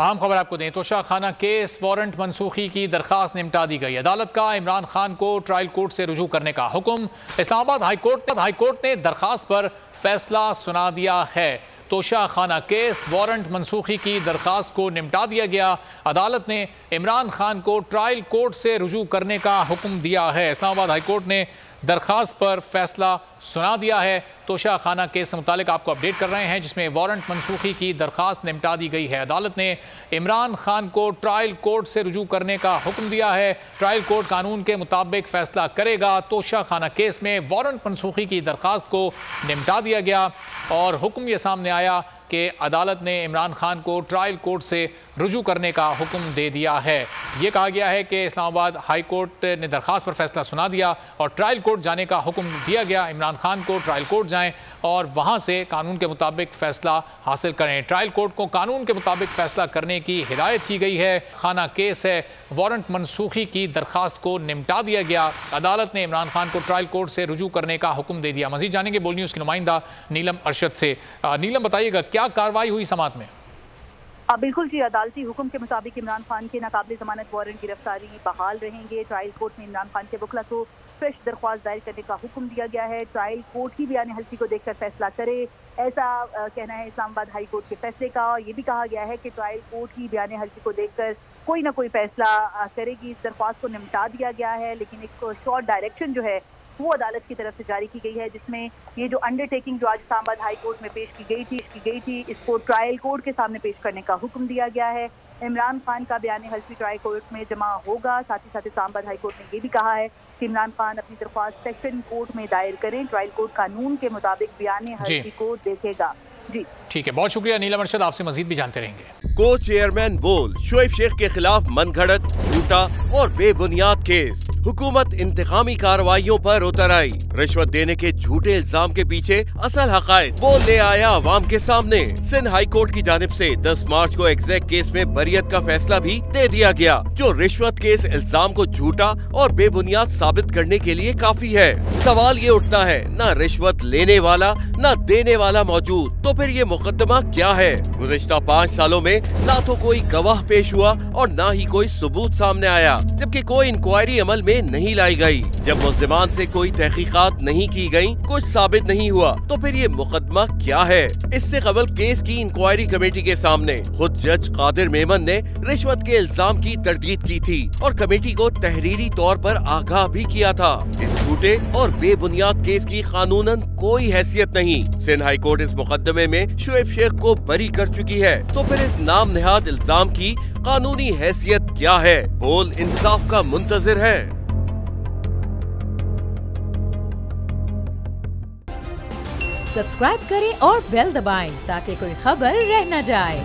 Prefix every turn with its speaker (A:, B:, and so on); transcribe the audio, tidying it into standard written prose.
A: अहम खबर आपको दें, तोशा खाना केस वारंट मनसूखी की दरखास्त निपटा दी गई। अदालत का इमरान खान को ट्रायल कोर्ट से रुजू करने का हुक्म। इस्लामाबाद हाईकोर्ट ने दरखास्त पर फैसला सुना दिया है। तोशा खाना केस वारंट मनसूखी की दरखास्त को निपटा दिया गया। अदालत ने इमरान खान को ट्रायल कोर्ट से रुजू करने का हुक्म दिया है। इस्लामाबाद हाईकोर्ट ने दरखास्त पर फैसला सुना दिया है। तोशा खाना केस से मुतालिक आपको अपडेट कर रहे हैं, जिसमें वारंट मनसूखी की दरखास्त निपटा दी गई है। अदालत ने इमरान खान को ट्रायल कोर्ट से रुजू करने का हुक्म दिया है। ट्रायल कोर्ट कानून के मुताबिक फैसला करेगा। तोशा खाना केस में वारंट मनसूखी की दरखास्त को निपटा दिया गया और हुक्म ये सामने आया कि अदालत ने इमरान खान को ट्रायल कोर्ट से रुजू करने का हुक्म दे दिया है। ये कहा गया है कि इस्लामाबाद हाई कोर्ट ने दरखास्त पर फैसला सुना दिया और ट्रायल कोर्ट जाने का हुक्म दिया गया। इमरान खान को ट्रायल कोर्ट जाएं और वहां से कानून के मुताबिक फैसला हासिल करें। ट्रायल कोर्ट को कानून के मुताबिक फैसला करने की हिदायत की गई है। खाना केस है, वारंट मनसूखी की दरखास्त को निपटा दिया गया। अदालत ने इमरान खान को ट्रायल कोर्ट से रुजू करने का हुक्म दे दिया। मजीद जानेंगे बोल न्यूज़ की नुमाइंदा नीलम अरशद से। नीलम, बताइएगा क्या कार्रवाई हुई समात में?
B: बिल्कुल जी, अदालती हुक्म के मुताबिक इमरान खान के नाकाबिल जमानत वारंट गिरफ्तारी बहाल रहेंगे। ट्रायल कोर्ट में इमरान खान के वकला को फ्रेश दरख्वास्त दायर करने का हुक्म दिया गया है। ट्रायल कोर्ट ही बयान हल्फी को देखकर फैसला करे, ऐसा कहना है इस्लामाबाद हाई कोर्ट के फैसले का। ये भी कहा गया है कि ट्रायल कोर्ट ही बयान हल्फी को देखकर कोई ना कोई फैसला करेगी। इस दरख्वास्त को निपटा दिया गया है, लेकिन एक शॉर्ट डायरेक्शन जो है वो अदालत की तरफ से जारी की गई है, जिसमें ये जो अंडरटेकिंग जो आज इस्लामाबाद हाई कोर्ट में पेश की गई थी इसको ट्रायल कोर्ट के सामने पेश करने का हुक्म दिया गया है। इमरान खान का बयान हल्फी ट्रायल कोर्ट में जमा होगा। साथ ही साथ इस्लामाबाद हाई कोर्ट ने ये भी कहा है कि इमरान खान अपनी दरख्वास्त सेशन कोर्ट में दायर करें। ट्रायल कोर्ट कानून के मुताबिक बयान हल्फी को देखेगा। जी
A: ठीक है, बहुत शुक्रिया नीलम अरशद, आपसे मजीद भी जानते रहेंगे।
C: को चेयरमैन बोल शोएब शेख के खिलाफ मनगढ़ंत, झूठा और बेबुनियाद केस। हुकूमत इंतकामी कार्रवाइयों पर उतर आई। रिश्वत देने के झूठे इल्जाम के पीछे असल हकायक वो ले आया अवाम के सामने। सिंध हाई कोर्ट की जानिब से 10 मार्च को एग्जैक्ट केस में बरियत का फैसला भी दे दिया गया, जो रिश्वत केस इल्जाम को झूठा और बेबुनियाद साबित करने के लिए काफी है। सवाल ये उठता है, न रिश्वत लेने वाला न देने वाला मौजूद, तो फिर ये मुकदमा क्या है? गुज़िश्ता 5 सालों में ना तो कोई गवाह पेश हुआ और न ही कोई सबूत सामने आया, जबकि कोई इंक्वायरी अमल में नहीं लाई गई। जब मुल्जिमान से कोई तहकीकात नहीं की गई, कुछ साबित नहीं हुआ, तो फिर ये मुकदमा क्या है? इससे कबल केस की इंक्वायरी कमेटी के सामने खुद जज कादिर मेमन ने रिश्वत के इल्जाम की तरदीद की थी और कमेटी को तहरीरी तौर पर आगाह भी किया था। इस झूठे और बेबुनियाद केस की कानूनन कोई हैसियत नहीं। सिंध हाई कोर्ट इस मुकदमे में शोएब शेख को बरी कर चुकी है, तो फिर इस नाम नेहाद इल्जाम की कानूनी हैसियत क्या है? बोल इंसाफ का मुंतजिर है।
D: सब्सक्राइब करें और बेल दबाएं ताकि कोई खबर रह न जाए।